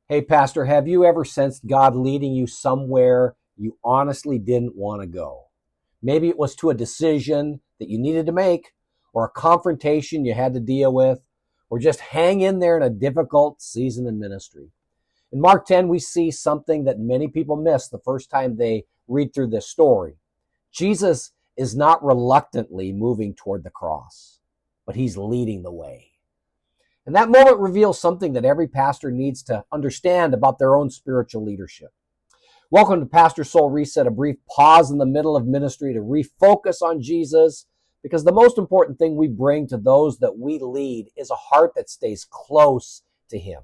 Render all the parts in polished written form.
Hey, Pastor, have you ever sensed God leading you somewhere you honestly didn't want to go? Maybe it was to a decision that you needed to make, or a confrontation you had to deal with, or just hang in there in a difficult season in ministry. In Mark 10, we see something that many people miss the first time they read through this story. Jesus is not reluctantly moving toward the cross, but he's leading the way. And that moment reveals something that every pastor needs to understand about their own spiritual leadership. Welcome to Pastor Soul Reset, a brief pause in the middle of ministry to refocus on Jesus, because the most important thing we bring to those that we lead is a heart that stays close to him.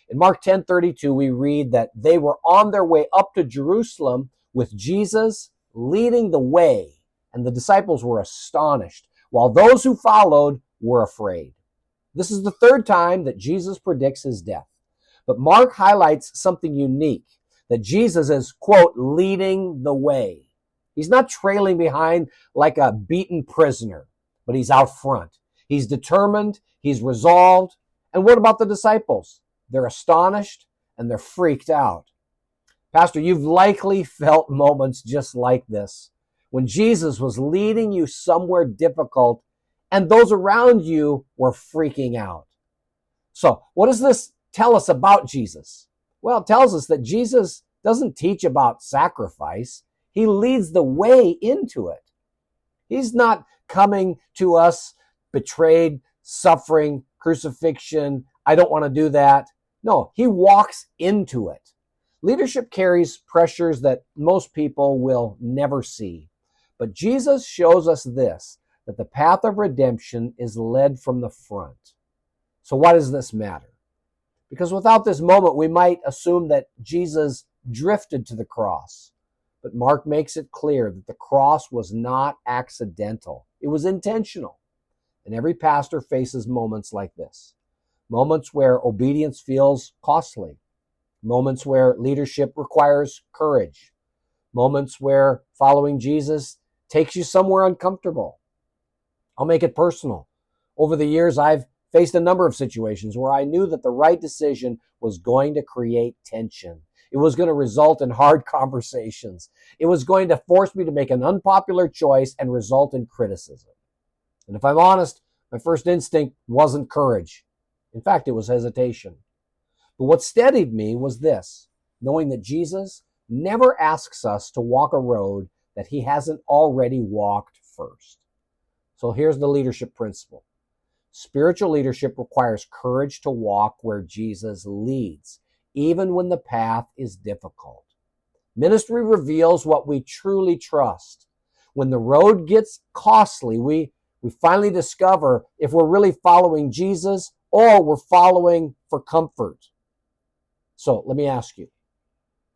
In Mark 10:32, we read that they were on their way up to Jerusalem with Jesus leading the way, and the disciples were astonished, while those who followed were afraid. This is the third time that Jesus predicts his death. But Mark highlights something unique, that Jesus is, quote, leading the way. He's not trailing behind like a beaten prisoner, but he's out front. He's determined, he's resolved. And what about the disciples? They're astonished and they're freaked out. Pastor, you've likely felt moments just like this, when Jesus was leading you somewhere difficult and those around you were freaking out. So what does this tell us about Jesus? Well, it tells us that Jesus doesn't teach about sacrifice. He leads the way into it. He's not coming to us betrayed, suffering, crucifixion. I don't want to do that. No, he walks into it. Leadership carries pressures that most people will never see. But Jesus shows us this, that the path of redemption is led from the front. So why does this matter? Because without this moment, we might assume that Jesus drifted to the cross. But Mark makes it clear that the cross was not accidental. It was intentional. And every pastor faces moments like this. Moments where obedience feels costly. Moments where leadership requires courage. Moments where following Jesus takes you somewhere uncomfortable. I'll make it personal. Over the years, I've faced a number of situations where I knew that the right decision was going to create tension. It was going to result in hard conversations. It was going to force me to make an unpopular choice and result in criticism. And if I'm honest, my first instinct wasn't courage. In fact, it was hesitation. But what steadied me was this, knowing that Jesus never asks us to walk a road that he hasn't already walked first. So here's the leadership principle. Spiritual leadership requires courage to walk where Jesus leads, even when the path is difficult. Ministry reveals what we truly trust. When the road gets costly, we finally discover if we're really following Jesus or we're following for comfort. So let me ask you,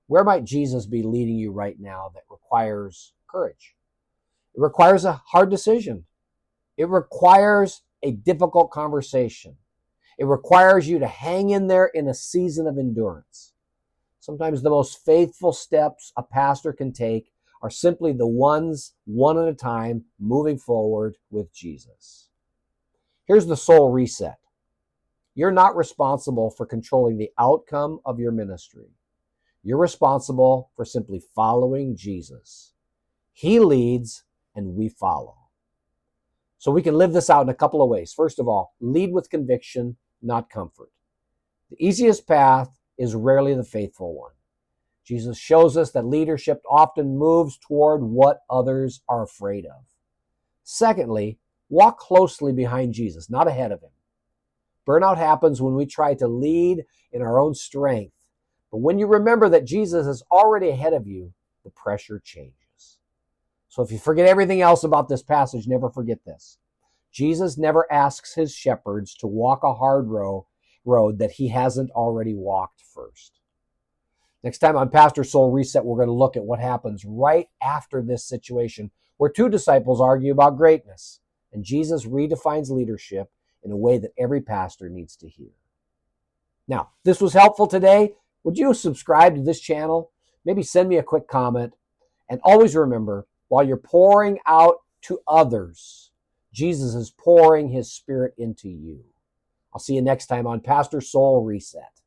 where might Jesus be leading you right now that requires courage? It requires a hard decision. It requires a difficult conversation. It requires you to hang in there in a season of endurance. Sometimes the most faithful steps a pastor can take are simply the ones, one at a time, moving forward with Jesus. Here's the soul reset. You're not responsible for controlling the outcome of your ministry. You're responsible for simply following Jesus. He leads and we follow. So we can live this out in a couple of ways. First of all, lead with conviction, not comfort. The easiest path is rarely the faithful one. Jesus shows us that leadership often moves toward what others are afraid of. Secondly, walk closely behind Jesus, not ahead of him. Burnout happens when we try to lead in our own strength. But when you remember that Jesus is already ahead of you, the pressure changes. So if you forget everything else about this passage, never forget this. Jesus never asks his shepherds to walk a hard road that he hasn't already walked first. Next time on Pastor Soul Reset, we're going to look at what happens right after this situation where two disciples argue about greatness, and Jesus redefines leadership in a way that every pastor needs to hear. Now, if this was helpful today, would you subscribe to this channel? Maybe send me a quick comment. And always remember, while you're pouring out to others, Jesus is pouring his Spirit into you. I'll see you next time on Pastor Soul Reset.